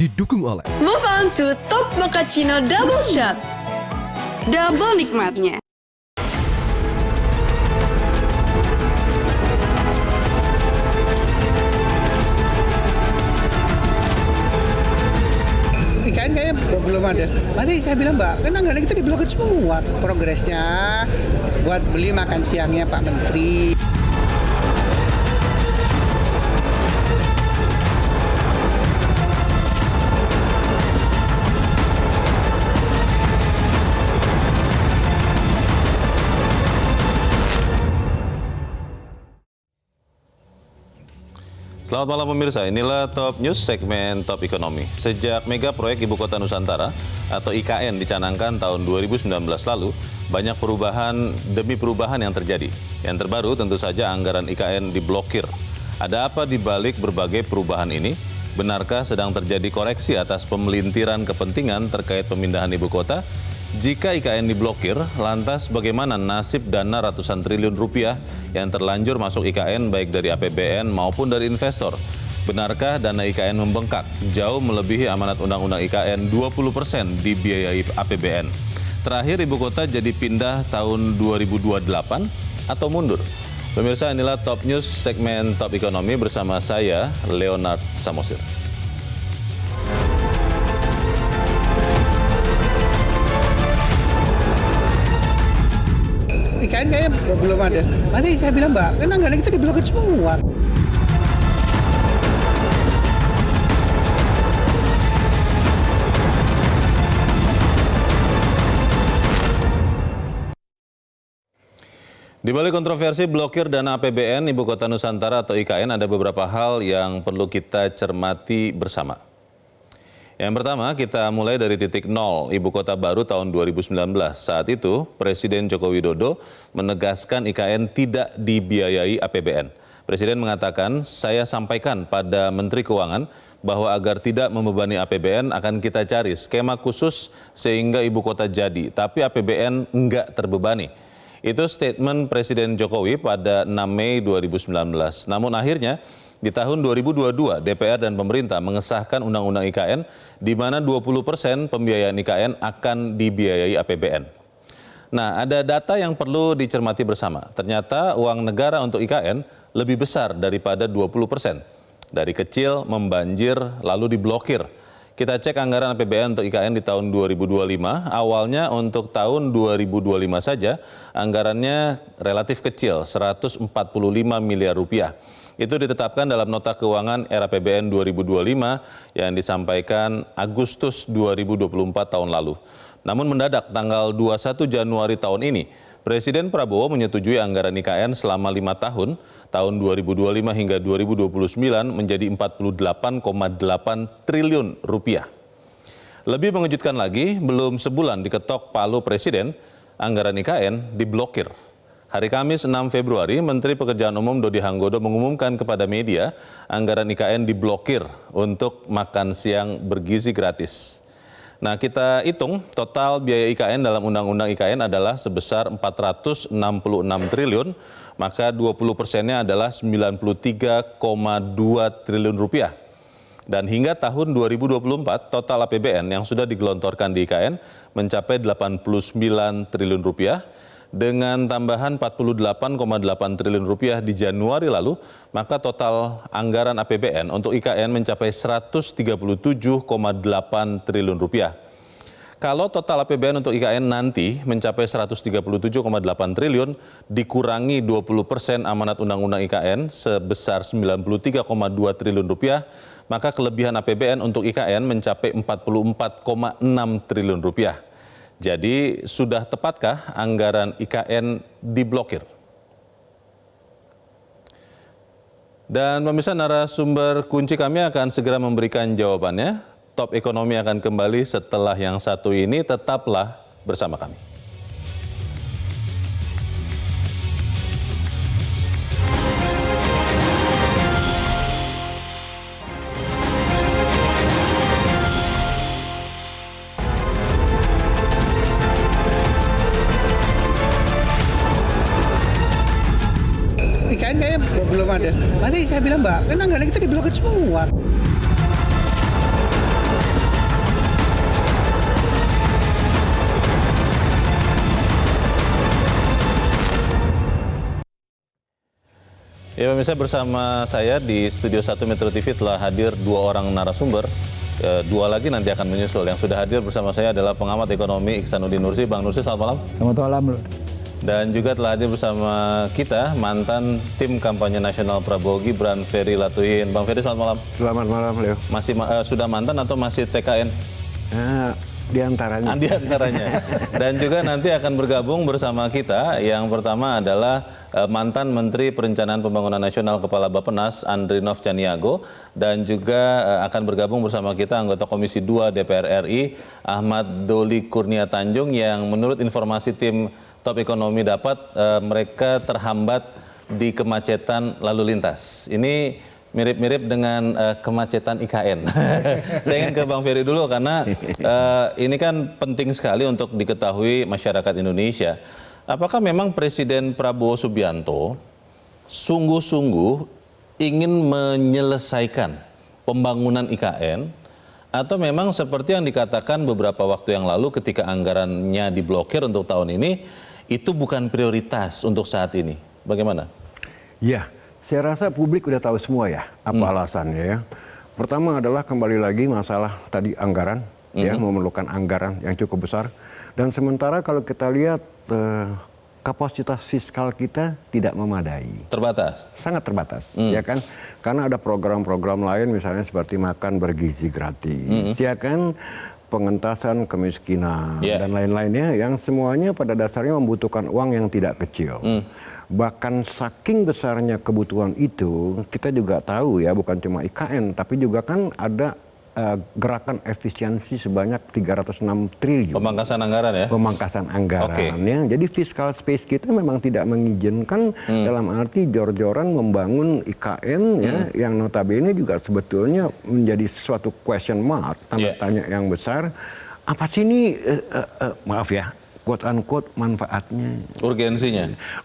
didukung oleh Move on to Top Mochaccino Double Shot. Double nikmatnya. IKN kayaknya belum ada. Nanti saya bilang, Mbak, kan anggaran kita diblokir semua. Progresnya buat beli makan siangnya Pak Menteri. Selamat malam pemirsa, inilah Top News segmen Top Ekonomi. Sejak mega proyek Ibu Kota Nusantara atau IKN dicanangkan tahun 2019 lalu, banyak perubahan demi perubahan yang terjadi. Yang terbaru tentu saja anggaran IKN diblokir. Ada apa di balik berbagai perubahan ini? Benarkah sedang terjadi koreksi atas pemelintiran kepentingan terkait pemindahan ibu kota? Jika IKN diblokir, lantas bagaimana nasib dana ratusan triliun rupiah yang terlanjur masuk IKN baik dari APBN maupun dari investor? Benarkah dana IKN membengkak jauh melebihi amanat Undang-Undang IKN 20% dibiayai APBN? Terakhir ibu kota jadi pindah tahun 2028 atau mundur? Pemirsa, inilah Top News segmen Top Ekonomi bersama saya, Leonard Samosir. IKN kayaknya belum ada. Nanti saya bilang, Mbak, kan anggaran kita diblokir semua. Di balik kontroversi blokir dana APBN Ibu Kota Nusantara atau IKN ada beberapa hal yang perlu kita cermati bersama. Yang pertama, kita mulai dari titik nol Ibu Kota baru tahun 2019. Saat itu, Presiden Joko Widodo menegaskan IKN tidak dibiayai APBN. Presiden mengatakan, saya sampaikan pada Menteri Keuangan bahwa agar tidak membebani APBN akan kita cari skema khusus sehingga Ibu Kota jadi, tapi APBN enggak terbebani. Itu statement Presiden Jokowi pada 6 Mei 2019. Namun akhirnya, di tahun 2022, DPR dan pemerintah mengesahkan Undang-Undang IKN di mana 20% pembiayaan IKN akan dibiayai APBN. Nah, ada data yang perlu dicermati bersama. Ternyata uang negara untuk IKN lebih besar daripada 20%. Dari kecil, membanjir, lalu diblokir. Kita cek anggaran APBN untuk IKN di tahun 2025. Awalnya untuk tahun 2025 saja, anggarannya relatif kecil, 145 miliar rupiah. Itu ditetapkan dalam nota keuangan RAPBN 2025 yang disampaikan Agustus 2024 tahun lalu. Namun mendadak tanggal 21 Januari tahun ini, Presiden Prabowo menyetujui anggaran IKN selama 5 tahun 2025 hingga 2029 menjadi 48,8 triliun rupiah. Lebih mengejutkan lagi, belum sebulan diketok palu Presiden, anggaran IKN diblokir. Hari Kamis 6 Februari, Menteri Pekerjaan Umum Dodi Hanggodo mengumumkan kepada media anggaran IKN diblokir untuk makan siang bergizi gratis. Nah, kita hitung total biaya IKN dalam Undang-Undang IKN adalah sebesar 466 triliun, maka 20%-nya adalah 93,2 triliun rupiah. Dan hingga tahun 2024, total APBN yang sudah digelontorkan di IKN mencapai 89 triliun rupiah. Dengan tambahan 48,8 triliun rupiah di Januari lalu, maka total anggaran APBN untuk IKN mencapai 137,8 triliun rupiah. Kalau total APBN untuk IKN nanti mencapai 137,8 triliun, dikurangi 20% amanat Undang-Undang IKN sebesar 93,2 triliun rupiah, maka kelebihan APBN untuk IKN mencapai 44,6 triliun rupiah. Jadi sudah tepatkah anggaran IKN diblokir? Dan pemirsa, narasumber kunci kami akan segera memberikan jawabannya. Top Ekonomi akan kembali setelah yang satu ini, tetaplah bersama kami. IKN kayaknya belum ada. Nanti saya bilang, Mbak, kan anggaran kita diblokir semua. Ya pemirsa, bersama saya di Studio 1 Metro TV telah hadir 2 orang narasumber. 2 lagi nanti akan menyusul. Yang sudah hadir bersama saya adalah pengamat ekonomi Iksanuddin Nursi. Bang Nursi, selamat malam. Selamat malam. Dan juga telah hadir bersama kita mantan tim kampanye nasional Prabowo Gibran, Ferry Latuhin. Bang Ferry, selamat malam. Selamat malam, Leo. Masih sudah mantan atau masih TKN? Di antaranya. Di antaranya. Dan juga nanti akan bergabung bersama kita. Yang pertama adalah mantan Menteri Perencanaan Pembangunan Nasional Kepala Bappenas Andrinov Caniago, dan juga akan bergabung bersama kita anggota Komisi 2 DPR RI Ahmad Doli Kurnia Tanjung, yang menurut informasi tim Top Ekonomi dapat mereka terhambat di kemacetan lalu lintas. Ini mirip-mirip dengan kemacetan IKN. Saya ingin ke Bang Ferry dulu karena ini kan penting sekali untuk diketahui masyarakat Indonesia. Apakah memang Presiden Prabowo Subianto sungguh-sungguh ingin menyelesaikan pembangunan IKN, atau memang seperti yang dikatakan beberapa waktu yang lalu ketika anggarannya diblokir untuk tahun ini, itu bukan prioritas untuk saat ini? Bagaimana? Ya. Saya rasa publik udah tahu semua ya apa alasannya ya. Pertama adalah kembali lagi masalah tadi anggaran, ya, memerlukan anggaran yang cukup besar. Dan sementara kalau kita lihat kapasitas fiskal kita tidak memadai. Terbatas? Sangat terbatas, ya kan. Karena ada program-program lain misalnya seperti makan bergizi gratis, ya kan, pengentasan kemiskinan dan lain-lainnya yang semuanya pada dasarnya membutuhkan uang yang tidak kecil. Bahkan saking besarnya kebutuhan itu, kita juga tahu ya, bukan cuma IKN, tapi juga kan ada gerakan efisiensi sebanyak 306 triliun. Pemangkasan anggaran ya? Pemangkasan anggaran. Ya. Jadi fiscal space kita memang tidak mengizinkan dalam arti jor-joran membangun IKN ya, yang notabene juga sebetulnya menjadi suatu question mark, tanda tanya yang besar. Apa sih ini, maaf ya, quote-unquote manfaatnya.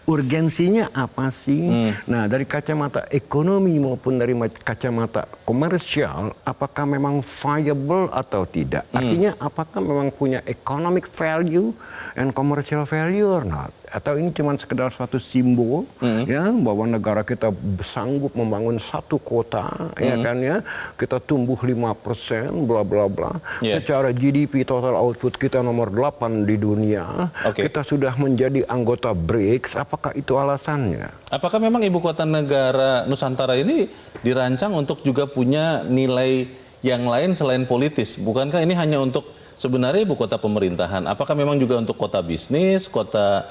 Urgensinya apa sih? Nah, dari kacamata ekonomi maupun dari kacamata komersial, apakah memang viable atau tidak? Artinya apakah memang punya economic value and commercial value or not? Atau ini cuma sekedar suatu simbol ya, bahwa negara kita sanggup membangun satu kota, ya kan ya, kita tumbuh 5%, bla bla bla. Secara GDP total output kita nomor 8 di dunia. Kita sudah menjadi anggota BRICS. Apakah itu alasannya? Apakah memang ibu kota negara Nusantara ini dirancang untuk juga punya nilai yang lain selain politis? Bukankah ini hanya untuk sebenarnya ibu kota pemerintahan? Apakah memang juga untuk kota bisnis, kota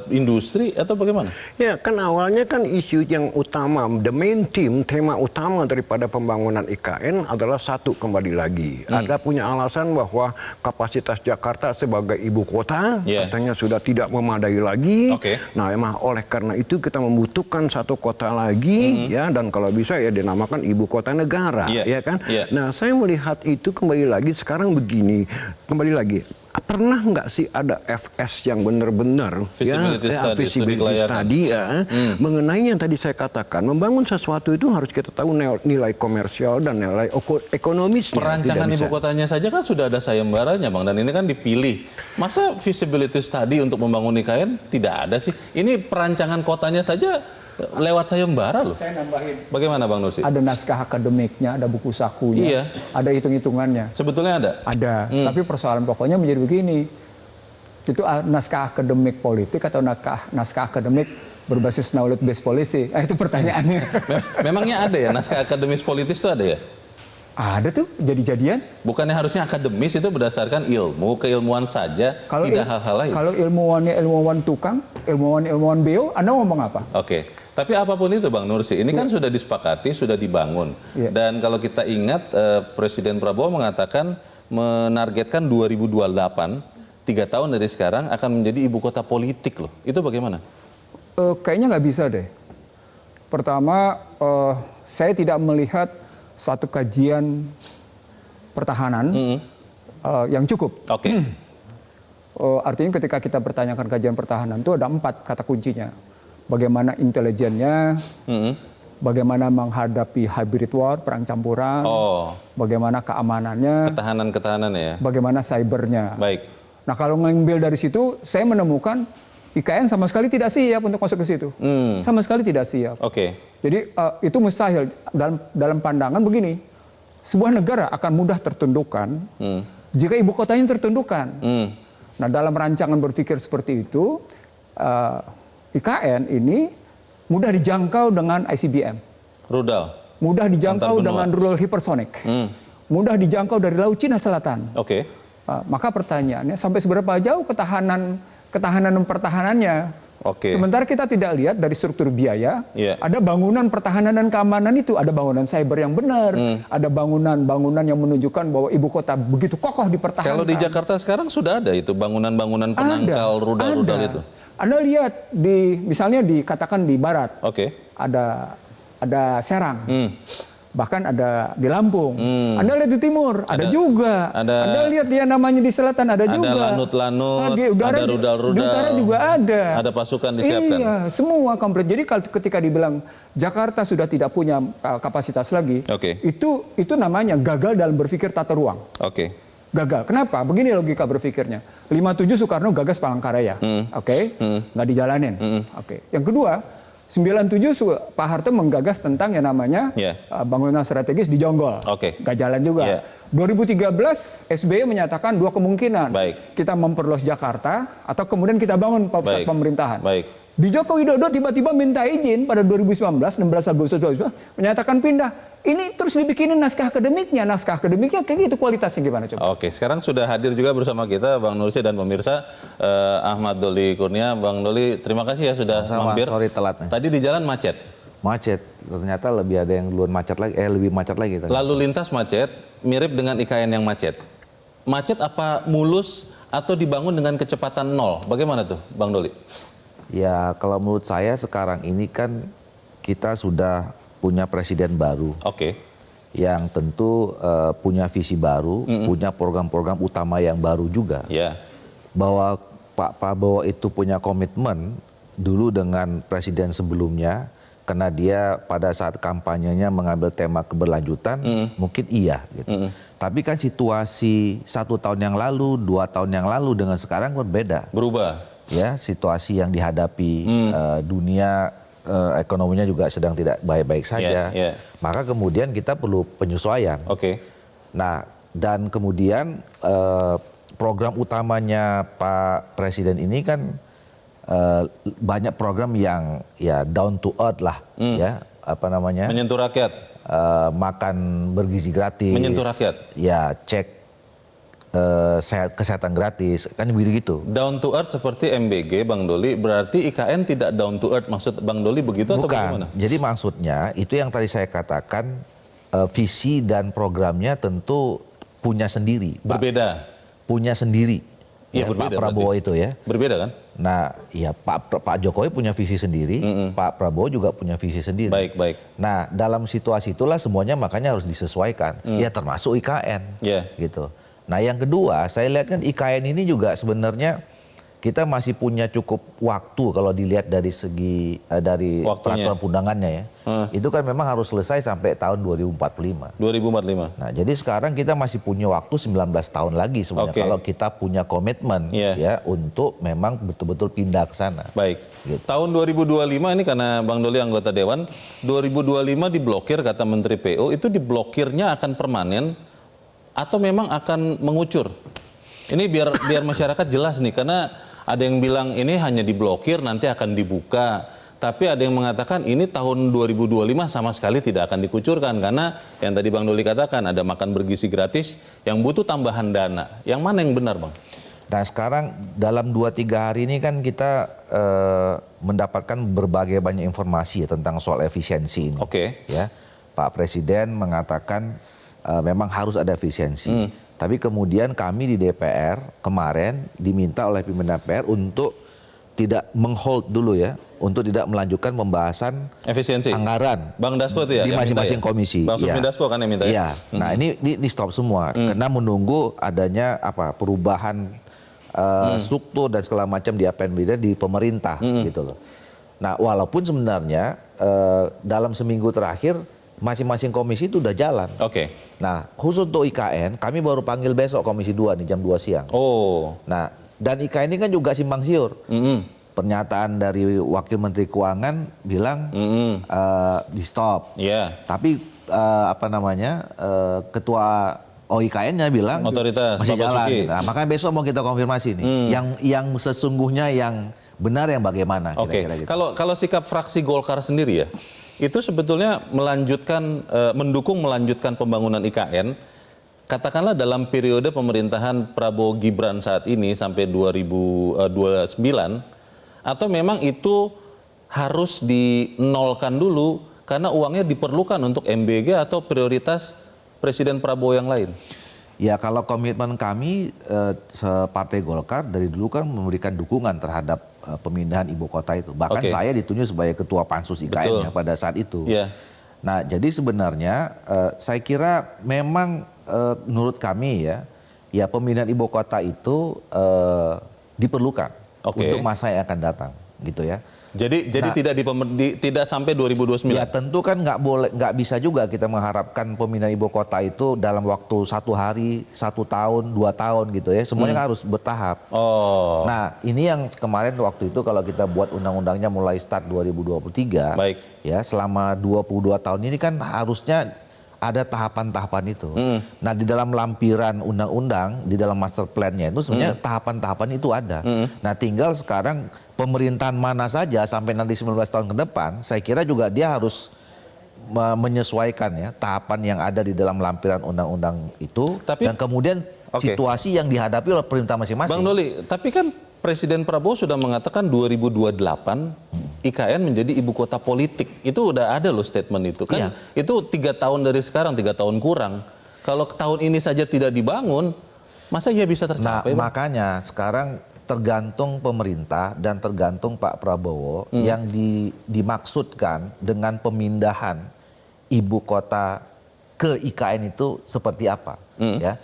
industri, atau bagaimana? Ya, kan awalnya kan isu yang utama, the main theme, tema utama daripada pembangunan IKN adalah satu, kembali lagi. Ada punya alasan bahwa kapasitas Jakarta sebagai ibu kota katanya sudah tidak memadai lagi. Nah, emang oleh karena itu kita membutuhkan satu kota lagi, ya, dan kalau bisa ya dinamakan ibu kota negara, ya kan? Nah, saya melihat itu kembali lagi sekarang begini, kembali lagi. Pernah nggak sih ada FS yang benar-benar visibility study mengenai yang tadi saya katakan, membangun sesuatu itu harus kita tahu nilai komersial dan nilai ekonomisnya. Perancangan ibu kotanya saja kan sudah ada sayembaranya, Bang, dan ini kan dipilih. Masa visibility study untuk membangun IKN tidak ada sih? Ini perancangan kotanya saja lewat sayembara loh. Saya nambahin. Bagaimana Bang Nursi? Ada naskah akademiknya, ada buku sakunya, ada hitung-hitungannya. Sebetulnya ada? Ada, tapi persoalan pokoknya menjadi begini. Itu naskah akademik politik atau naskah akademik berbasis knowledge based policy? Itu pertanyaannya. Memangnya ada ya naskah akademis politis itu ada ya? Ada tuh, jadi-jadian. Bukannya harusnya akademis itu berdasarkan ilmu, keilmuan saja, tidak hal-hal lain? Kalau ilmuwannya ilmuwan tukang, ilmuwan beo, Anda ngomong apa? Tapi apapun itu Bang Nursi, ini kan sudah disepakati, sudah dibangun. Dan kalau kita ingat, Presiden Prabowo mengatakan menargetkan 2028, 3 tahun dari sekarang akan menjadi ibu kota politik loh. Itu bagaimana? Kayaknya nggak bisa deh. Pertama, saya tidak melihat satu kajian pertahanan yang cukup. Artinya ketika kita bertanyakan kajian pertahanan itu ada 4 kata kuncinya. Bagaimana intelijennya, bagaimana menghadapi hybrid war, perang campuran, bagaimana keamanannya, ketahanan ya, bagaimana cybernya. Baik. Nah, kalau ngambil dari situ, saya menemukan IKN sama sekali tidak siap untuk masuk ke situ. Sama sekali tidak siap. Oke. Jadi itu mustahil. Dalam pandangan begini, sebuah negara akan mudah tertundukkan jika ibu kotanya tertundukkan. Nah, dalam rancangan berpikir seperti itu, IKN ini mudah dijangkau dengan ICBM. Rudal. Mudah dijangkau Antar benua. dengan rudal hipersonik. Mudah dijangkau dari Laut Cina Selatan. Oke. Maka pertanyaannya, sampai seberapa jauh ketahanan dan pertahanannya? Oke. Sementara kita tidak lihat dari struktur biaya, Iya. ada bangunan pertahanan dan keamanan itu, ada bangunan cyber yang benar, ada bangunan-bangunan yang menunjukkan bahwa ibu kota begitu kokoh dipertahankan. Kalau di Jakarta sekarang sudah ada itu bangunan-bangunan penangkal rudal-rudal itu. Anda lihat misalnya dikatakan di barat, Oke. ada Serang, bahkan ada di Lampung. Anda lihat di timur, ada juga. Anda lihat yang namanya di selatan, ada juga. Ada lanut-lanut, di udara, ada rudal-rudal. Di utara juga ada. Ada pasukan disiapkan. Iya, semua komplit. Jadi ketika dibilang Jakarta sudah tidak punya kapasitas lagi, Oke. itu namanya gagal dalam berpikir tata ruang. Oke. Gagal. Kenapa? Begini logika berpikirnya. 57 Soekarno gagas Palangkaraya. Oke? Nggak dijalanin. Oke. Yang kedua, 97 Pak Harto menggagas tentang yang namanya bangunan strategis di Jonggol. Oke. Nggak jalan juga. 2013 SBY menyatakan dua kemungkinan. Baik. Kita memperluas Jakarta atau kemudian kita bangun pusat pemerintahan. Baik. Di Joko Widodo tiba-tiba minta izin pada 2019, 16 Agustus 2019, menyatakan pindah. Ini terus dibikinin naskah akademiknya kayak gitu kualitasnya gimana coba? Oke, sekarang sudah hadir juga bersama kita Bang Nursi dan pemirsa Ahmad Doli Kurnia. Bang Doli, terima kasih ya sudah mampir. Sorry telatnya. Tadi di jalan macet. Macet, ternyata lebih ada yang duluan macet lagi, lebih macet lagi. Tadi. Lalu lintas macet, mirip dengan IKN yang macet. Macet apa mulus atau dibangun dengan kecepatan nol? Bagaimana tuh, Bang Doli? Ya, kalau menurut saya sekarang ini kan kita sudah punya presiden baru. Oke. Yang tentu punya visi baru, punya program-program utama yang baru juga. Ya. Bahwa Pak Prabowo itu punya komitmen dulu dengan presiden sebelumnya, karena dia pada saat kampanyenya mengambil tema keberlanjutan, mungkin iya. Gitu. Tapi kan situasi 1 tahun yang lalu, 2 tahun yang lalu dengan sekarang berbeda. Berubah. Ya, situasi yang dihadapi dunia ekonominya juga sedang tidak baik-baik saja. Maka kemudian kita perlu penyesuaian. Oke. Nah, dan kemudian program utamanya Pak Presiden ini kan banyak program yang ya down to earth lah, ya apa namanya? Menyentuh rakyat. Makan bergizi gratis. Menyentuh rakyat. Ya, cek kesehatan gratis, kan begitu. Down to earth seperti MBG, Bang Doli, berarti IKN tidak down to earth, maksud Bang Doli begitu atau bagaimana? Jadi maksudnya itu yang tadi saya katakan, visi dan programnya tentu punya sendiri. Berbeda. Punya sendiri. Iya, Ya, berbeda Pak Prabowo berarti. itu ya. Berbeda kan? Nah, ya Pak Jokowi punya visi sendiri, Pak Prabowo juga punya visi sendiri. Baik. Nah, dalam situasi itulah semuanya makanya harus disesuaikan. Ya termasuk IKN. Gitu. Nah, yang kedua, saya lihat kan IKN ini juga sebenarnya kita masih punya cukup waktu kalau dilihat dari segi dari peraturan undangannya ya. Itu kan memang harus selesai sampai tahun 2045. 2045. Nah, jadi sekarang kita masih punya waktu 19 tahun lagi sebenarnya kalau kita punya komitmen ya untuk memang betul-betul pindah ke sana. Baik. Gitu. Tahun 2025 ini karena Bang Doli anggota dewan, 2025 diblokir kata Menteri PU, itu diblokirnya akan permanen atau memang akan mengucur? Ini biar masyarakat jelas nih, karena ada yang bilang ini hanya diblokir nanti akan dibuka. Tapi ada yang mengatakan ini tahun 2025 sama sekali tidak akan dikucurkan. Karena yang tadi Bang Doli katakan ada makan bergizi gratis yang butuh tambahan dana. Yang mana yang benar, Bang? Nah, sekarang dalam 2-3 hari ini kan kita mendapatkan berbagai banyak informasi ya tentang soal efisiensi ini. Ya, Pak Presiden mengatakan memang harus ada efisiensi. Tapi kemudian kami di DPR kemarin diminta oleh pimpinan DPR untuk tidak meng-hold dulu ya, untuk tidak melanjutkan pembahasan efisiensi anggaran Bang Dasko itu ya, di masing-masing komisi. Bang Sufmi Dasko kan yang minta ya? Nah ini stop semua karena menunggu adanya perubahan struktur dan segala macam di APBD di pemerintah gitu loh. Nah, walaupun sebenarnya dalam seminggu terakhir masing-masing komisi itu udah jalan. Nah, khusus untuk IKN, kami baru panggil besok Komisi 2 nih jam 2 siang. Nah, dan IKN ini kan juga simpang siur. pernyataan dari Wakil Menteri Keuangan bilang di stop. Tapi Ketua OIKN-nya bilang otoritas masih Bapak jalan. Suki. Nah, makanya besok mau kita konfirmasi nih. Yang sesungguhnya yang benar yang bagaimana? Oke. Kira-kira gitu. Kalau sikap fraksi Golkar sendiri ya, itu sebetulnya mendukung melanjutkan pembangunan IKN, katakanlah dalam periode pemerintahan Prabowo Gibran saat ini sampai 2029, atau memang itu harus dinolkan dulu karena uangnya diperlukan untuk MBG atau prioritas Presiden Prabowo yang lain? Ya, kalau komitmen kami Partai Golkar dari dulu kan memberikan dukungan terhadap pemindahan ibu kota itu. Bahkan saya ditunjuk sebagai ketua pansus IKN pada saat itu. Nah, jadi sebenarnya saya kira memang menurut kami ya pemindahan ibu kota itu diperlukan untuk masa yang akan datang, gitu ya. Jadi tidak sampai 2029. Ya tentu kan nggak bisa juga kita mengharapkan pemindahan ibu kota itu dalam waktu 1 hari, 1 tahun, 2 tahun gitu ya. Semuanya harus bertahap. Nah ini yang kemarin waktu itu kalau kita buat undang-undangnya mulai start 2023, ya selama 22 tahun ini kan harusnya ada tahapan-tahapan itu. Nah di dalam lampiran undang-undang, di dalam master plan-nya itu sebenarnya tahapan-tahapan itu ada. Nah tinggal sekarang pemerintahan mana saja sampai nanti 19 tahun ke depan, saya kira juga dia harus menyesuaikan ya tahapan yang ada di dalam lampiran undang-undang itu. Dan kemudian situasi yang dihadapi oleh pemerintah masing-masing. Bang Doli, tapi kan Presiden Prabowo sudah mengatakan 2028 IKN menjadi ibu kota politik. Itu udah ada loh statement itu kan. Itu 3 tahun dari sekarang, 3 tahun kurang. Kalau tahun ini saja tidak dibangun, masa ia bisa tercapai? Nah, makanya sekarang tergantung pemerintah dan tergantung Pak Prabowo yang dimaksudkan dengan pemindahan ibu kota ke IKN itu seperti apa, ya.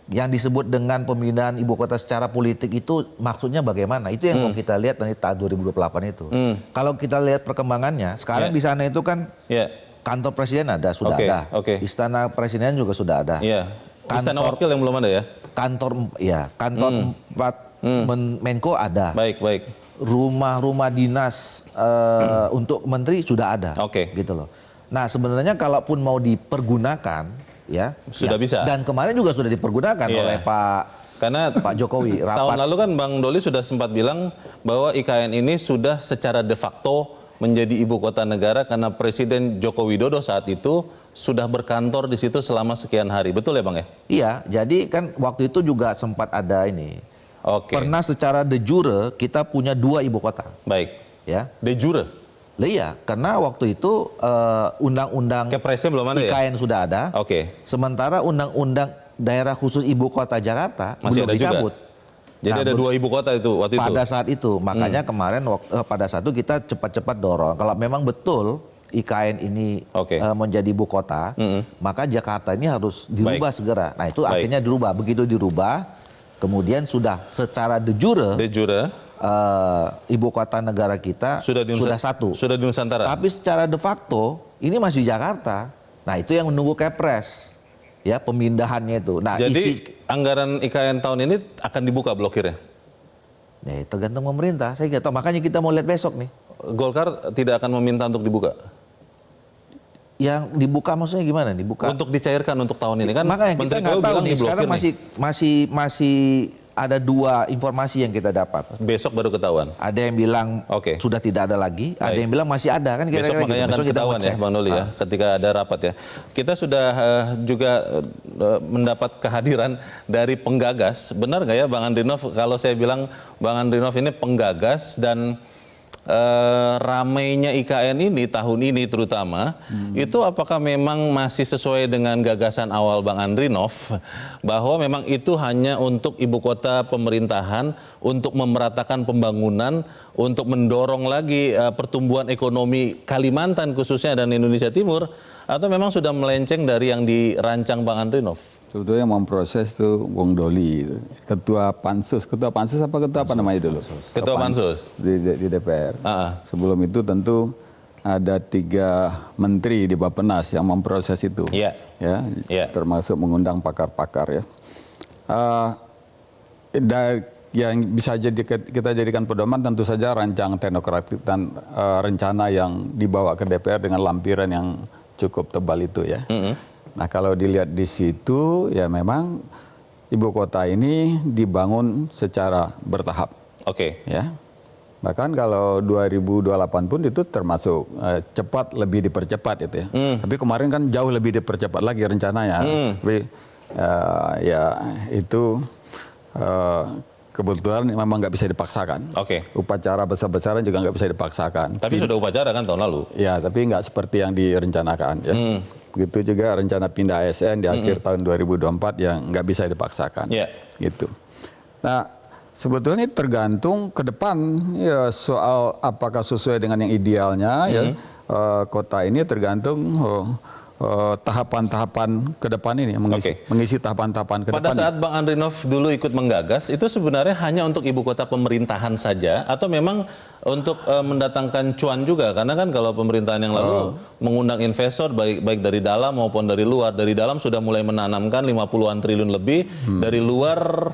Yang disebut dengan pemindahan ibu kota secara politik itu maksudnya bagaimana? Itu yang mau kita lihat nanti tahun 2028 itu. Kalau kita lihat perkembangannya, sekarang di sana itu kan kantor presiden sudah ada. Istana presiden juga sudah ada. Istana wakil yang belum ada ya? Kantor 4 Menko ada. Baik. Rumah-rumah dinas untuk menteri sudah ada. Gitu loh. Nah, sebenarnya kalaupun mau dipergunakan ya sudah bisa. Dan kemarin juga sudah dipergunakan oleh Pak Jokowi. Tahun lalu kan Bang Doli sudah sempat bilang bahwa IKN ini sudah secara de facto menjadi ibu kota negara karena Presiden Joko Widodo saat itu sudah berkantor di situ selama sekian hari. Betul ya Bang ya? Iya, jadi kan waktu itu juga sempat ada ini. Pernah secara de jure kita punya 2 ibu kota. Baik. Ya. De jure? Iya, karena waktu itu undang-undang IKN sudah ada. Sementara undang-undang daerah khusus ibu kota Jakarta masih belum ada dicabut. Jadi ada 2 ibu kota itu waktu itu. Pada saat itu, makanya kemarin pada saat itu kita cepat-cepat dorong. Kalau memang betul IKN ini menjadi ibu kota, maka Jakarta ini harus dirubah segera. Nah itu akhirnya dirubah. Begitu dirubah, kemudian sudah secara de jure ibu kota negara kita sudah satu. Sudah di Nusantara. Tapi secara de facto ini masih Jakarta. Nah itu yang menunggu Kepres. Ya pemindahannya itu. Nah, jadi anggaran IKN tahun ini akan dibuka blokirnya? Ya, tergantung pemerintah. Saya nggak tahu. Makanya kita mau lihat besok nih. Golkar tidak akan meminta untuk dibuka? Yang dibuka maksudnya gimana? Dibuka untuk dicairkan untuk tahun ini kan? Makanya kita nggak tahu nih. Sekarang masih ada 2 informasi yang kita dapat. Besok baru ketahuan. Ada yang bilang sudah tidak ada lagi, ada yang bilang masih ada kan kira-kira besok makanya gitu. Akan ketahuan ya Bang Doli ya, ketika ada rapat ya. Kita sudah juga mendapat kehadiran dari penggagas. Benar nggak ya Bang Andrinov kalau saya bilang Bang Andrinov ini penggagas dan ramainya IKN ini tahun ini terutama itu apakah memang masih sesuai dengan gagasan awal Bang Andrinov bahwa memang itu hanya untuk ibu kota pemerintahan, untuk memeratakan pembangunan, untuk mendorong lagi pertumbuhan ekonomi Kalimantan khususnya dan Indonesia Timur, atau memang sudah melenceng dari yang dirancang Bang Andrinov? Sebetulnya yang memproses itu Bung Doli, ketua pansus apa namanya dulu? Ketua pansus di DPR. Sebelum itu tentu ada 3 menteri di Bappenas yang memproses itu, termasuk mengundang pakar-pakar ya. yang bisa kita jadikan pedoman tentu saja rancangan teknokratik dan rencana yang dibawa ke DPR dengan lampiran yang cukup tebal itu ya. Nah kalau dilihat di situ ya memang ibu kota ini dibangun secara bertahap. Ya. Bahkan kalau 2028 pun itu termasuk cepat, lebih dipercepat itu ya. Tapi kemarin kan jauh lebih dipercepat lagi rencananya. Tapi ya itu kebetulan memang nggak bisa dipaksakan. Upacara besar-besaran juga nggak bisa dipaksakan. Tapi sudah upacara kan tahun lalu? Ya, tapi nggak seperti yang direncanakan ya. Begitu juga rencana pindah ASN di akhir tahun 2024 yang nggak bisa dipaksakan. Gitu. Nah, sebetulnya tergantung ke depan ya soal apakah sesuai dengan yang idealnya ya kota ini tergantung tahapan-tahapan ke depan ini mengisi tahapan-tahapan ke depan. Pada saat Bang Andrinov dulu ikut menggagas itu sebenarnya hanya untuk ibu kota pemerintahan saja atau memang untuk mendatangkan cuan juga, karena kan kalau pemerintahan yang lalu mengundang investor baik dari dalam maupun dari luar. Dari dalam sudah mulai menanamkan 50-an triliun lebih, dari luar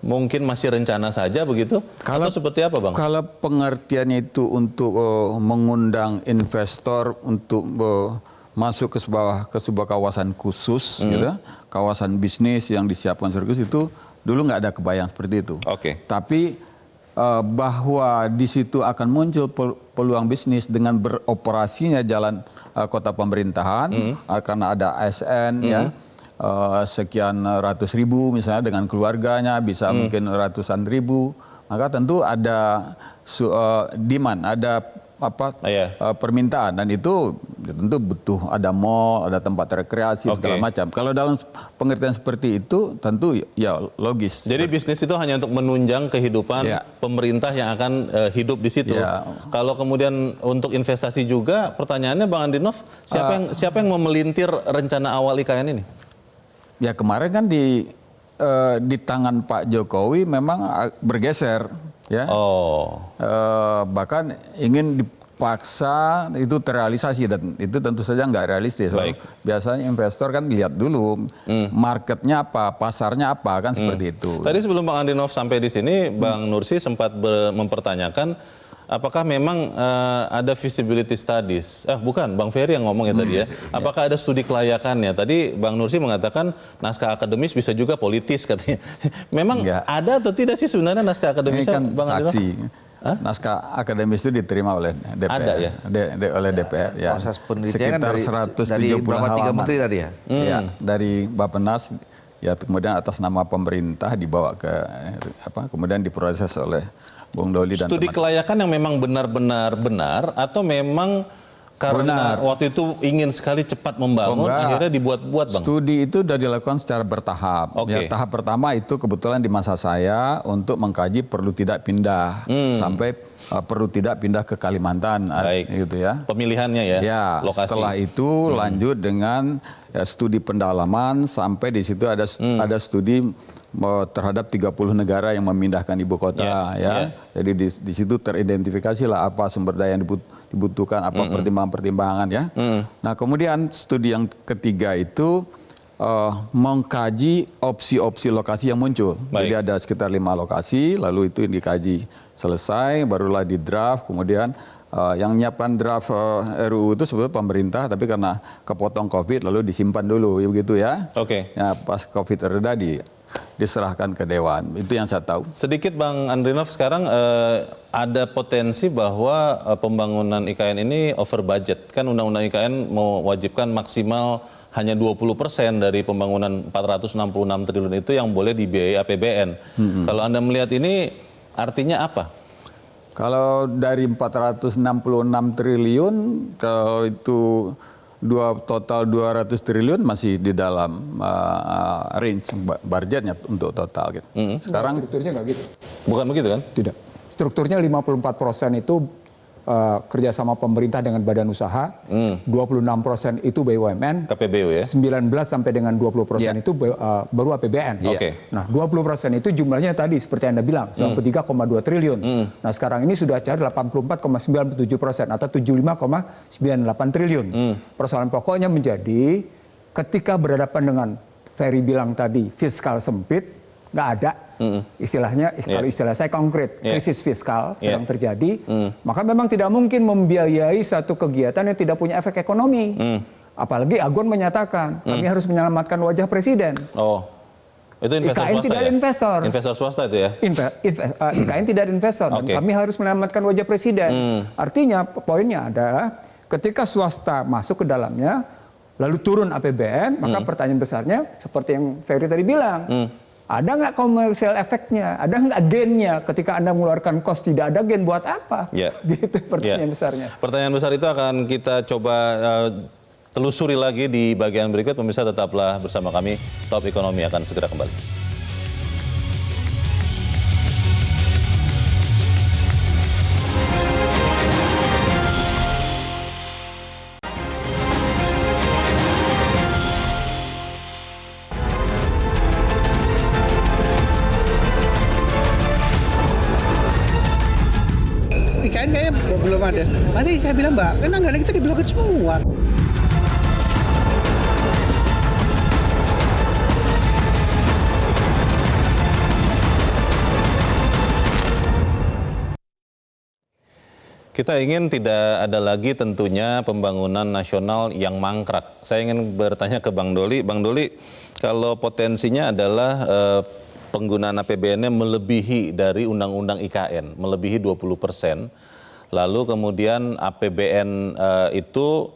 mungkin masih rencana saja begitu? Atau seperti apa Bang? Kalau pengertiannya itu untuk mengundang investor untuk masuk ke sebuah kawasan khusus, gitu, kawasan bisnis yang disiapkan khusus itu dulu nggak ada kebayang seperti itu. Tapi bahwa di situ akan muncul peluang bisnis dengan beroperasinya jalan kota pemerintahan, akan ada ASN ya. Sekian ratus ribu misalnya dengan keluarganya bisa mungkin ratusan ribu, maka tentu ada demand, ada permintaan, dan itu tentu butuh ada mall, ada tempat rekreasi segala macam. Kalau dalam pengertian seperti itu tentu ya logis. Jadi bisnis itu hanya untuk menunjang kehidupan pemerintah yang akan hidup di situ. Kalau kemudian untuk investasi juga, pertanyaannya Bang Andrinov, siapa yang memelintir rencana awal IKN ini? Ya kemarin kan di tangan Pak Jokowi memang bergeser ya. Bahkan ingin dipaksa itu terrealisasi, dan itu tentu saja nggak realistis. Biasanya investor kan lihat dulu marketnya apa, pasarnya apa, kan seperti itu. Tadi sebelum Bang Andrinov sampai di sini, Bang Nursi sempat mempertanyakan apakah memang ada feasibility studies? Bukan, Bang Ferry yang ngomong ya tadi ya. Apakah ada studi kelayakannya? Tadi Bang Nursi mengatakan naskah akademis bisa juga politis katanya. Memang ada atau tidak sih sebenarnya naskah akademis? Ini kan Bang saksi. Naskah akademis itu diterima oleh DPR. Ada ya? Oleh DPR ya. Proses penelitian sekitar dari 170 berapa, halaman. 3 menteri tadi ya? Ya, dari Bappenas ya, kemudian atas nama pemerintah dibawa ke kemudian diproses oleh Bung Doli dan studi kelayakan yang memang benar-benar benar atau memang karena waktu itu ingin sekali cepat membangun akhirnya dibuat-buat Bang? Studi itu sudah dilakukan secara bertahap. Ya, tahap pertama itu kebetulan di masa saya untuk mengkaji perlu tidak pindah sampai perlu tidak pindah ke Kalimantan gitu ya. Pemilihannya ya, lokasi. Setelah itu lanjut dengan studi pendalaman sampai di situ ada studi terhadap 30 negara yang memindahkan ibu kota Jadi di situ teridentifikasilah apa sumber daya yang dibutuhkan, apa pertimbangan-pertimbangan ya. Nah, kemudian studi yang ketiga itu mengkaji opsi-opsi lokasi yang muncul. Jadi ada sekitar 5 lokasi, lalu itu dikaji selesai, barulah di draft, kemudian yang menyiapkan draft RUU itu sebetulnya pemerintah, tapi karena kepotong COVID lalu disimpan dulu begitu ya. Ya, pas COVID reda diserahkan ke Dewan. Itu yang saya tahu. Sedikit Bang Andrinov, sekarang ada potensi bahwa pembangunan IKN ini over budget. Kan Undang-Undang IKN mewajibkan maksimal hanya 20% dari pembangunan 466 triliun itu yang boleh dibiayai APBN. Kalau Anda melihat ini artinya apa? Kalau dari 466 triliun, kalau itu total 200 triliun masih di dalam range budgetnya untuk total gitu. Sekarang strukturnya nggak gitu. Bukan begitu kan? Tidak. Strukturnya 54% itu kerjasama pemerintah dengan badan usaha, 26% itu BUMN, KPBU ya, 19 sampai dengan 20% itu baru APBN. Nah, 20% itu jumlahnya tadi seperti Anda bilang, 93,2 triliun. Nah, sekarang ini sudah cair 84,97% atau 75,98 triliun. Persoalan pokoknya menjadi ketika berhadapan dengan Ferry bilang tadi fiskal sempit, nggak ada. istilahnya, kalau istilah saya konkret, krisis fiskal sedang terjadi, maka memang tidak mungkin membiayai satu kegiatan yang tidak punya efek ekonomi. Apalagi Agon menyatakan, kami harus menyelamatkan wajah presiden. Oh, itu investor IKN swasta tidak ya? ada investor. Investor swasta itu ya? IKN tidak ada investor, dan kami harus menyelamatkan wajah presiden. Artinya poinnya adalah ketika swasta masuk ke dalamnya, lalu turun APBN, maka pertanyaan besarnya seperti yang Ferry tadi bilang, ada nggak komersial efeknya, ada nggak gainnya ketika Anda mengeluarkan cost, tidak ada gain, buat apa? Gitu pertanyaan besarnya. Pertanyaan besar itu akan kita coba telusuri lagi di bagian berikut. Pemirsa tetaplah bersama kami, Top Ekonomi akan segera kembali. IKN kayaknya belum ada. Nanti saya bilang, Mbak, kan anggaran kita diblokir semua. Kita ingin tidak ada lagi tentunya pembangunan nasional yang mangkrak. Saya ingin bertanya ke Bang Doli. Bang Doli, kalau potensinya adalah penggunaan APBN-nya melebihi dari Undang-Undang IKN, melebihi 20%. Lalu kemudian APBN itu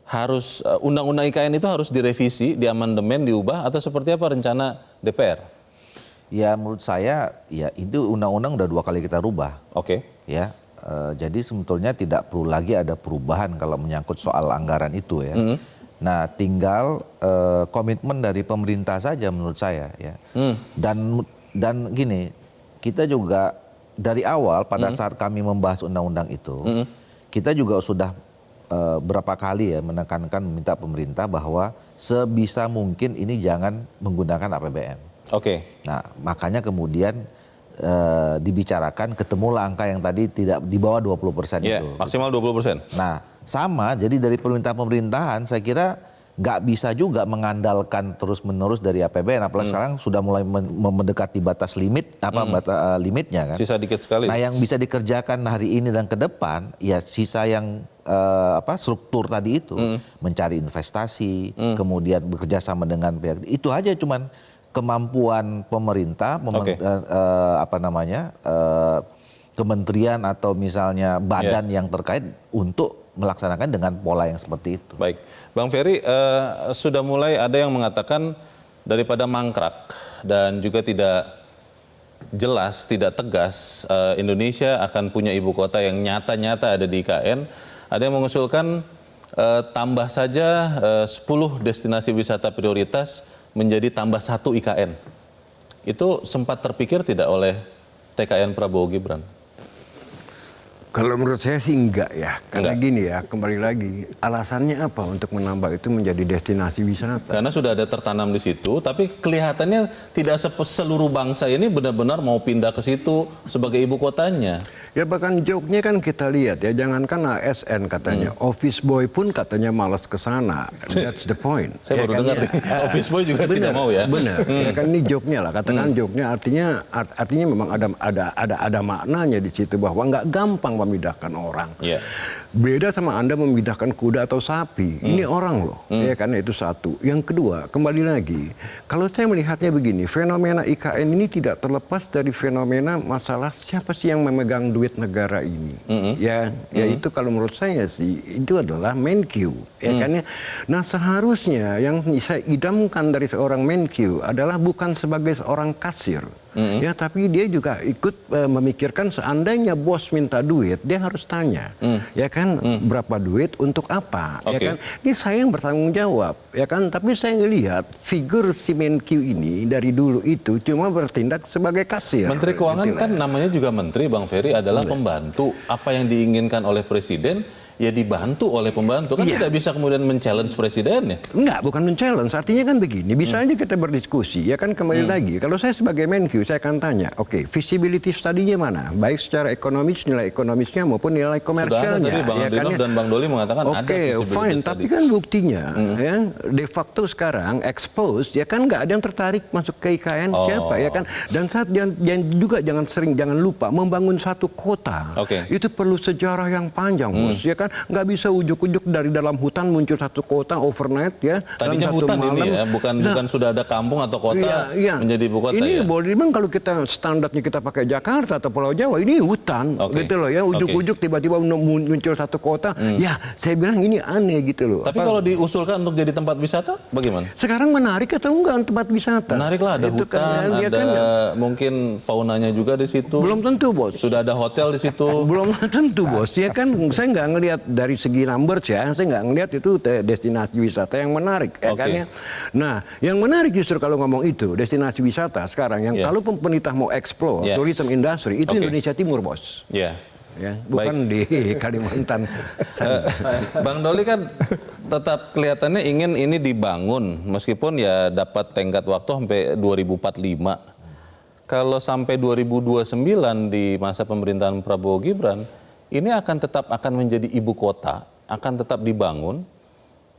harus, Undang-Undang IKN itu harus direvisi, diamandemen, diubah, atau seperti apa rencana DPR? Ya menurut saya, ya itu undang-undang udah 2 kali kita rubah. Ya. Jadi sebetulnya tidak perlu lagi ada perubahan kalau menyangkut soal anggaran itu ya. Nah tinggal komitmen dari pemerintah saja menurut saya ya. Dan gini, kita juga dari awal pada saat kami membahas undang-undang itu, kita juga sudah berapa kali ya menekankan, meminta pemerintah bahwa sebisa mungkin ini jangan menggunakan APBN. Nah makanya kemudian dibicarakan, ketemulah angka yang tadi tidak di bawah 20% itu. Maksimal 20%. Nah, sama. Jadi dari pemerintahan saya kira nggak bisa juga mengandalkan terus-menerus dari APBN. Apalagi sekarang sudah mulai mendekati batas limit, limitnya kan. Sisa dikit sekali. Nah, yang bisa dikerjakan hari ini dan ke depan, ya sisa yang struktur tadi itu, mencari investasi, kemudian bekerja sama dengan pihak itu aja, cuman kemampuan pemerintah, kementerian atau misalnya badan yang terkait untuk melaksanakan dengan pola yang seperti itu. Baik, Bang Ferry, sudah mulai ada yang mengatakan daripada mangkrak dan juga tidak jelas, tidak tegas, Indonesia akan punya ibu kota yang nyata-nyata ada di IKN. Ada yang mengusulkan tambah saja 10 destinasi wisata prioritas menjadi tambah 1 IKN. Itu sempat terpikir tidak oleh TKN Prabowo Gibran? Kalau menurut saya sih enggak ya. Karena gini ya, kembali lagi, alasannya apa untuk menambah itu menjadi destinasi wisata? Karena sudah ada tertanam di situ, tapi kelihatannya tidak seluruh bangsa ini benar-benar mau pindah ke situ sebagai ibu kotanya. Ya bahkan joke-nya kan kita lihat ya, jangankan ASN katanya, office boy pun katanya malas ke sana. That's the point. Saya baru dengar nih, office boy juga tidak mau ya. Benar, ya kan ini joke-nya lah, katakan joke-nya artinya memang ada maknanya di situ bahwa nggak gampang memindahkan orang. Beda sama Anda memindahkan kuda atau sapi. Ini orang loh, ya kan, itu satu. Yang kedua, kembali lagi, kalau saya melihatnya begini, fenomena IKN ini tidak terlepas dari fenomena masalah siapa sih yang memegang duit negara ini. Ya itu kalau menurut saya sih itu adalah Menkyu, ya kan ya. Nah seharusnya yang saya idamkan dari seorang Menkyu adalah bukan sebagai seorang kasir. Ya, tapi dia juga ikut memikirkan seandainya bos minta duit, dia harus tanya, ya kan, berapa duit untuk apa, ya kan? Ini saya yang bertanggung jawab, ya kan? Tapi saya ngelihat figur si Menkyu ini dari dulu itu cuma bertindak sebagai kasir. Menteri Keuangan kan namanya juga menteri, Bang Ferry, adalah pembantu. Apa yang diinginkan oleh presiden ya dibantu oleh pembantu. Kan tidak bisa kemudian men-challenge presiden ya? Enggak, bukan men-challenge. Artinya kan begini, bisa aja kita berdiskusi. Ya kan kembali lagi, kalau saya sebagai Menq, saya akan tanya, oke, visibility study-nya mana? Baik secara ekonomis, nilai ekonomisnya maupun nilai komersialnya. Sudah ada tadi Bang Adinov dan Bang Doli mengatakan ada visibility fine. study. Tapi kan buktinya, ya, de facto sekarang exposed, ya kan nggak ada yang tertarik masuk ke IKN siapa, ya kan? Dan juga jangan lupa membangun satu kota. Itu perlu sejarah yang panjang, bos. Ya kan, nggak bisa ujuk-ujuk dari dalam hutan muncul satu kota overnight, ya. Tadinya dalam satu hutan malam. ini ya, bukan sudah ada kampung atau kota menjadi ibu kota ini ya. boleh dibilang kalau kita standarnya kita pakai Jakarta atau Pulau Jawa, ini hutan, gitu loh ya. Ujuk-ujuk tiba-tiba muncul satu kota, ya saya bilang ini aneh gitu loh. Tapi kalau diusulkan untuk jadi tempat wisata, bagaimana? Sekarang menarik atau enggak tempat wisata? Menarik lah, ada itu hutan, kan, ada mungkin faunanya juga di situ. Belum tentu, bos. Sudah ada hotel di situ. Belum tentu, bos. Ya kan, saya nggak ngelihat dari segi numbers ya, saya nggak ngelihat itu destinasi wisata yang menarik, ya kan ya. Nah, yang menarik justru kalau ngomong itu destinasi wisata sekarang yang kalau pemerintah mau explore tourism industry itu Indonesia Timur, bos. Ya, bukan di Kalimantan. Bang Doli kan tetap kelihatannya ingin ini dibangun meskipun ya dapat tenggat waktu sampai 2045. Kalau sampai 2029 di masa pemerintahan Prabowo Gibran, ini tetap akan menjadi ibu kota, akan tetap dibangun,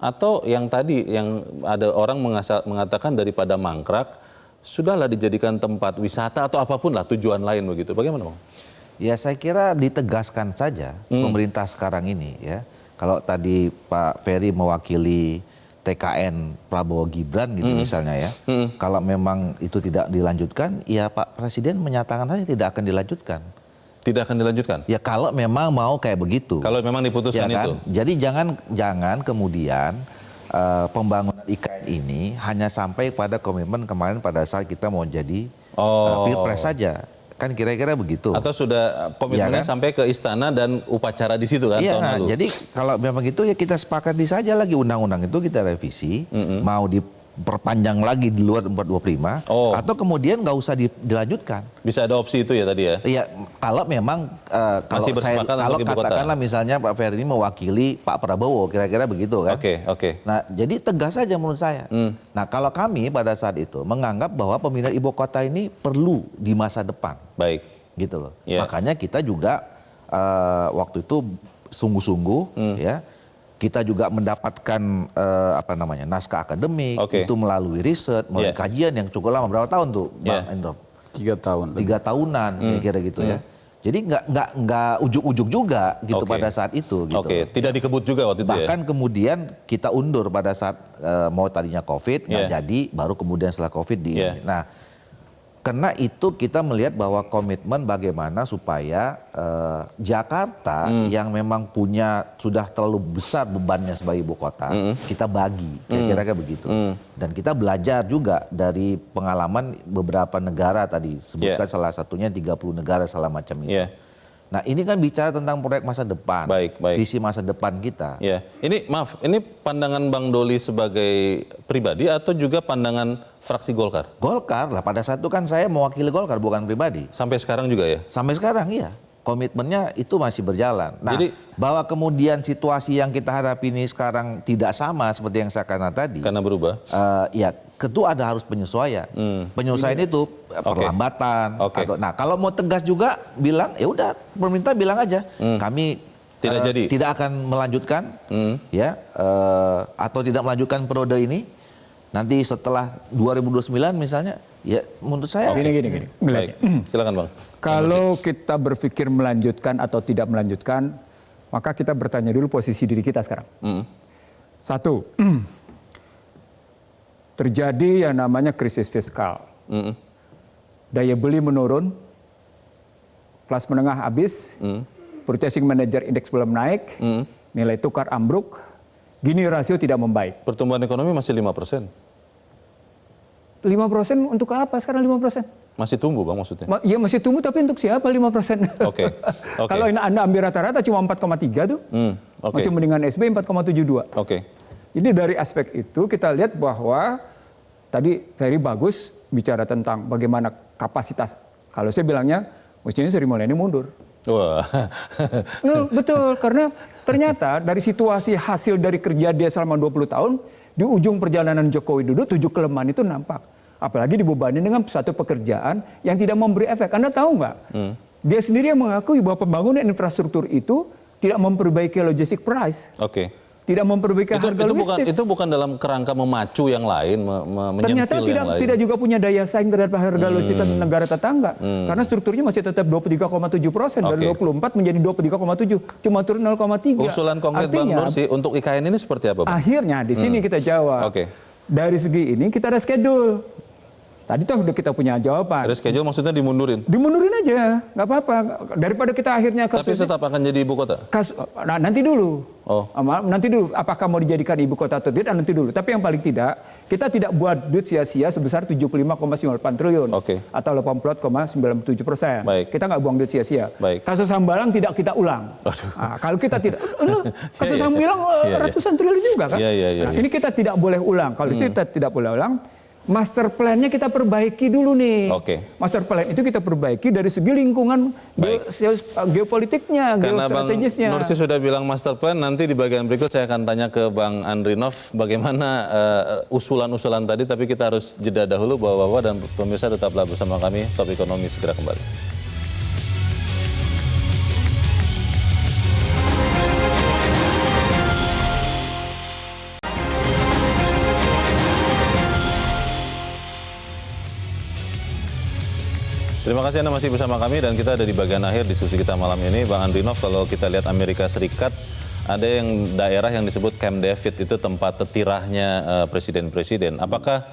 atau yang tadi yang ada orang mengatakan daripada mangkrak, sudahlah dijadikan tempat wisata atau apapun lah tujuan lain begitu. Bagaimana, Bang? Ya saya kira ditegaskan saja pemerintah sekarang ini ya. Kalau tadi Pak Ferry mewakili TKN Prabowo Gibran gitu misalnya ya. Kalau memang itu tidak dilanjutkan, ya Pak Presiden menyatakan saja tidak akan dilanjutkan. Tidak akan dilanjutkan? Ya kalau memang mau kayak begitu. Kalau memang diputuskan ya kan? itu? Jadi jangan kemudian pembangunan IKN ini hanya sampai pada komitmen kemarin pada saat kita mau jadi Pilpres saja. Kan kira-kira begitu. Atau sudah komitmennya sampai ke istana dan upacara di situ kan tahun lalu. Jadi kalau memang itu ya kita sepakati saja lagi undang-undang itu kita revisi, mau diperpanjang lagi di luar 425, atau kemudian nggak usah dilanjutkan. Bisa ada opsi itu ya tadi ya? Iya, kalau memang kalau katakanlah misalnya Pak Ferry ini mewakili Pak Prabowo, kira-kira begitu kan? Oke. Nah, jadi tegas saja menurut saya. Nah, kalau kami pada saat itu menganggap bahwa pemindahan ibu kota ini perlu di masa depan. Baik. Gitu loh. Makanya kita juga waktu itu sungguh-sungguh ya. Kita juga mendapatkan naskah akademik itu melalui riset, melalui kajian yang cukup lama. Berapa tahun tuh, Bang Endro? 3 tahun. 3 tahunan kira-kira gitu ya. Jadi nggak ujuk-ujuk juga gitu pada saat itu. Gitu. Tidak dikebut juga waktu itu ya? Bahkan kemudian kita undur pada saat mau tadinya COVID, nggak jadi, baru kemudian setelah COVID di ini. Nah, karena itu kita melihat bahwa komitmen bagaimana supaya Jakarta yang memang sudah terlalu besar bebannya sebagai ibu kota, kita bagi, kira-kira begitu. Dan kita belajar juga dari pengalaman beberapa negara tadi, sebutkan salah satunya 30 negara segala macam itu. Nah ini kan bicara tentang proyek masa depan, visi masa depan kita. Ini maaf, ini pandangan Bang Doli sebagai pribadi atau juga pandangan fraksi Golkar? Golkar lah, pada saat itu kan saya mewakili Golkar bukan pribadi. Sampai sekarang juga ya? Sampai sekarang iya, komitmennya itu masih berjalan. Nah, bahwa kemudian situasi yang kita hadapi ini sekarang tidak sama seperti yang saya katakan tadi. Karena berubah? Ya, tentu ada harus penyesuaian. Penyesuaian itu perlambatan. Nah, kalau mau tegas juga bilang, ya udah pemerintah bilang aja, kami tidak akan melanjutkan, atau tidak melanjutkan periode ini. Nanti setelah 2029 misalnya, ya menurut saya. Gini. Silakan Bang. Kalau kita berpikir melanjutkan atau tidak melanjutkan, maka kita bertanya dulu posisi diri kita sekarang. Satu. Terjadi yang namanya krisis fiskal. Daya beli menurun, kelas menengah habis, purchasing manager index belum naik, nilai tukar ambruk, gini rasio tidak membaik. Pertumbuhan ekonomi masih 5%. 5% untuk apa sekarang 5%? Masih tumbuh Bang maksudnya? Iya masih tumbuh tapi untuk siapa 5%? Kalau Anda ambil rata-rata cuma 4,3 tuh, masih mendingan SB 4,72. Jadi dari aspek itu kita lihat bahwa tadi Ferry bagus bicara tentang bagaimana kapasitas. Kalau saya bilangnya mestinya Sri Mulyani mundur. Wah. Betul, karena ternyata dari situasi hasil dari kerja dia selama 20 tahun, di ujung perjalanan Joko Widodo 7 kelemahan itu nampak. Apalagi dibebani dengan satu pekerjaan yang tidak memberi efek. Anda tahu nggak? Dia sendiri yang mengakui bahwa pembangunan infrastruktur itu tidak memperbaiki logistik price. Oke. Tidak memperbaiki harga logistik. Itu bukan dalam kerangka memacu yang lain, Ternyata menyentil yang lain. tidak juga punya daya saing terhadap harga logistik negara tetangga. Karena strukturnya masih tetap 23,7%, dari 24 menjadi 23,7, cuma turun 0,3. Usulan konkret Bang Nursi untuk IKN ini seperti apa, Bang? Akhirnya di sini kita jawab. Dari segi ini kita ada schedule. Tadi tuh udah kita punya jawaban. Ada schedule maksudnya dimundurin? Dimundurin aja, nggak apa-apa. Daripada kita akhirnya kasus. Tapi tetap akan jadi ibu kota? Nah, nanti dulu. Nanti dulu, apakah mau dijadikan ibu kota atau tidak, nanti dulu. Tapi yang paling tidak, kita tidak buat duit sia-sia sebesar 75,98 triliun. Atau 84,97%. Kita nggak buang duit sia-sia. Kasus Hambalang tidak kita ulang. Nah, kalau kita tidak, kasus Hambalang ratusan triliun juga kan? Nah, ini kita tidak boleh ulang. Kalau itu kita tidak boleh ulang, master plan-nya kita perbaiki dulu nih. Master plan itu kita perbaiki dari segi lingkungan geopolitiknya, geostrategisnya. Bang Nursi sudah bilang master plan, nanti di bagian berikut saya akan tanya ke Bang Andrinov bagaimana usulan-usulan tadi, tapi kita harus jeda dahulu. Bapak-bapak dan pemirsa tetaplah bersama kami, Top Ekonomi segera kembali. Terima kasih Anda masih bersama kami dan kita ada di bagian akhir diskusi kita malam ini. Bang Andrinov, kalau kita lihat Amerika Serikat, ada yang daerah yang disebut Camp David, itu tempat tetirahnya presiden-presiden. Apakah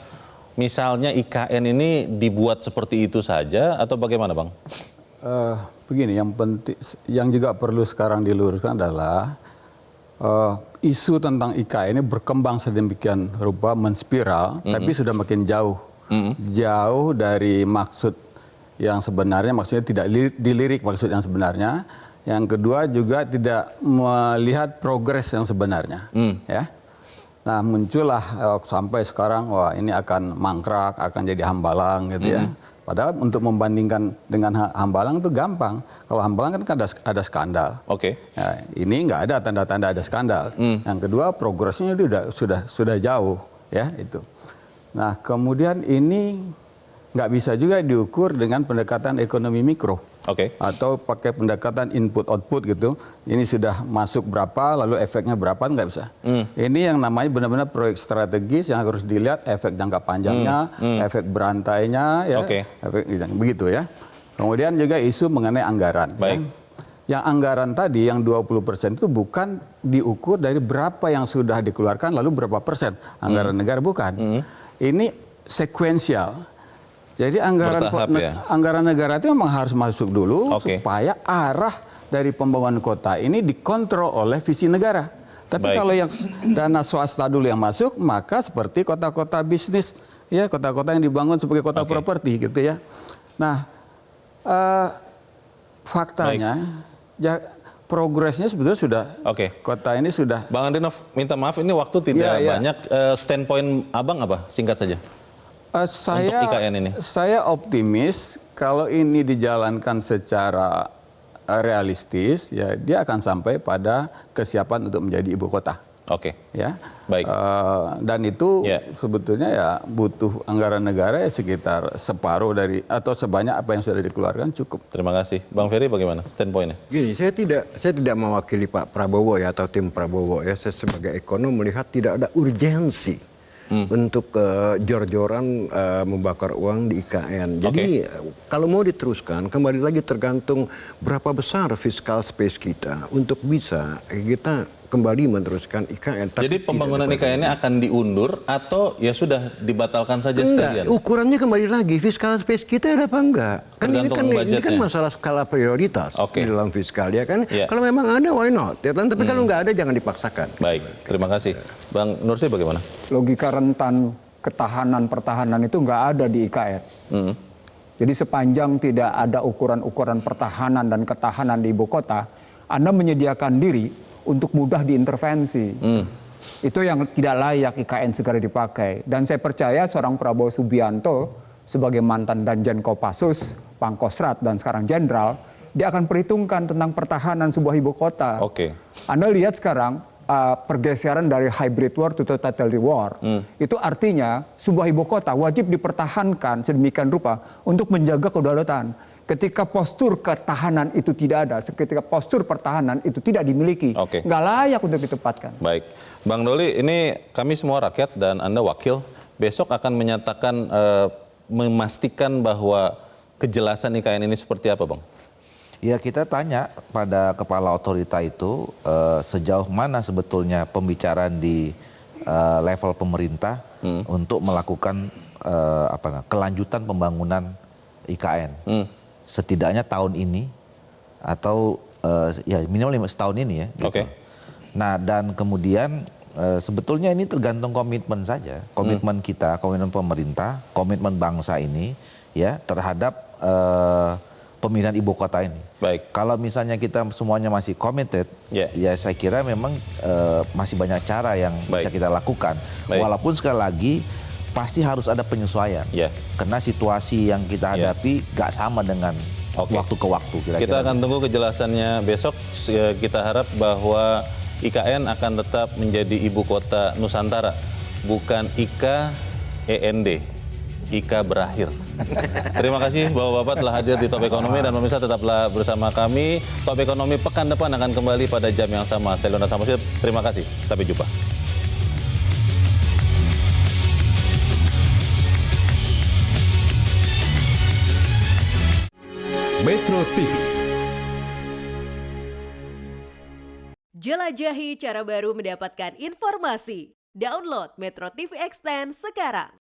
misalnya IKN ini dibuat seperti itu saja atau bagaimana, Bang? Begini, yang penting, yang juga perlu sekarang diluruskan adalah isu tentang IKN ini berkembang sedemikian rupa, menspiral, tapi sudah makin jauh. Jauh dari maksud yang sebenarnya, maksudnya tidak dilirik maksud yang sebenarnya. Yang kedua juga tidak melihat progres yang sebenarnya. Ya. Nah, muncullah sampai sekarang, wah ini akan mangkrak, akan jadi Hambalang gitu ya. Padahal untuk membandingkan dengan Hambalang itu gampang. Kalau Hambalang kan ada skandal. Ya, ini nggak ada tanda-tanda ada skandal. Yang kedua, progresnya itu sudah jauh ya itu. Nah, kemudian ini nggak bisa juga diukur dengan pendekatan ekonomi mikro. Atau pakai pendekatan input-output gitu. Ini sudah masuk berapa, lalu efeknya berapa, nggak bisa. Ini yang namanya benar-benar proyek strategis yang harus dilihat efek jangka panjangnya, efek berantainya, ya, efek begitu ya. Kemudian juga isu mengenai anggaran. Yang anggaran tadi, yang 20% itu bukan diukur dari berapa yang sudah dikeluarkan, lalu berapa persen anggaran negara, bukan. Ini sekuensial. Jadi anggaran negara itu memang harus masuk dulu supaya arah dari pembangunan kota ini dikontrol oleh visi negara. Tapi kalau yang dana swasta dulu yang masuk, maka seperti kota-kota bisnis, ya kota-kota yang dibangun sebagai kota properti gitu ya. Nah, faktanya progresnya sebetulnya sudah, kota ini sudah. Bang Andrinov, minta maaf ini waktu tidak banyak. Standpoint Abang apa? Singkat saja. Saya optimis kalau ini dijalankan secara realistis, ya dia akan sampai pada kesiapan untuk menjadi ibu kota. Ya, dan itu sebetulnya ya butuh anggaran negara ya sekitar separuh dari atau sebanyak apa yang sudah dikeluarkan cukup. Terima kasih, Bang Ferry bagaimana standpointnya? Gini, saya tidak mewakili Pak Prabowo ya atau tim Prabowo ya. Saya sebagai ekonom melihat tidak ada urgensi untuk jor-joran membakar uang di IKN. Jadi kalau mau diteruskan, kembali lagi tergantung berapa besar fiscal space kita untuk bisa kita kembali meneruskan IKN. Jadi pembangunan IKN ini akan diundur atau ya sudah dibatalkan saja sekalian? Ukurannya kembali lagi, fiscal space kita ada apa enggak? Kan ini kan masalah skala prioritas di dalam fiskal ya kan. Kalau memang ada, why not? Ya kan? Tapi kalau nggak ada, jangan dipaksakan. Baik, terima kasih. Bang Nursi bagaimana? Logika rentan pertahanan itu nggak ada di IKN. Jadi sepanjang tidak ada ukuran-ukuran pertahanan dan ketahanan di ibu kota, Anda menyediakan diri untuk mudah diintervensi. Itu yang tidak layak IKN segera dipakai. Dan saya percaya seorang Prabowo Subianto sebagai mantan Danjen Kopassus, Pangkostrat dan sekarang jenderal, dia akan perhitungkan tentang pertahanan sebuah ibu kota. Oke. Anda lihat sekarang pergeseran dari hybrid war to totalitarian war. Itu artinya sebuah ibu kota wajib dipertahankan sedemikian rupa untuk menjaga kedaulatan. Ketika postur ketahanan itu tidak ada, ketika postur pertahanan itu tidak dimiliki, nggak layak untuk ditempatkan. Baik, Bang Doli, ini kami semua rakyat dan Anda wakil, besok akan menyatakan, memastikan bahwa kejelasan IKN ini seperti apa, Bang? Ya, kita tanya pada kepala otorita itu sejauh mana sebetulnya pembicaraan di level pemerintah untuk melakukan kelanjutan pembangunan IKN. Setidaknya tahun ini atau ya minimal 5 tahun ini ya. Gitu. Nah, dan kemudian sebetulnya ini tergantung komitmen saja, komitmen kita, komitmen pemerintah, komitmen bangsa ini ya terhadap pemindahan ibu kota ini. Baik. Kalau misalnya kita semuanya masih committed, ya saya kira memang masih banyak cara yang bisa kita lakukan. Walaupun sekali lagi pasti harus ada penyesuaian. Karena situasi yang kita hadapi gak sama dengan waktu ke waktu. Kira-kira. Kita akan tunggu kejelasannya besok. Kita harap bahwa IKN akan tetap menjadi ibu kota Nusantara, bukan IKEND. IKA berakhir. Terima kasih Bapak-Bapak telah hadir di Top Ekonomi, dan pemirsa tetaplah bersama kami. Top Ekonomi pekan depan akan kembali pada jam yang sama. Saya Leonard Samosir, terima kasih. Sampai jumpa. Metro TV. Jelajahi cara baru mendapatkan informasi. Download Metro TV Extend sekarang.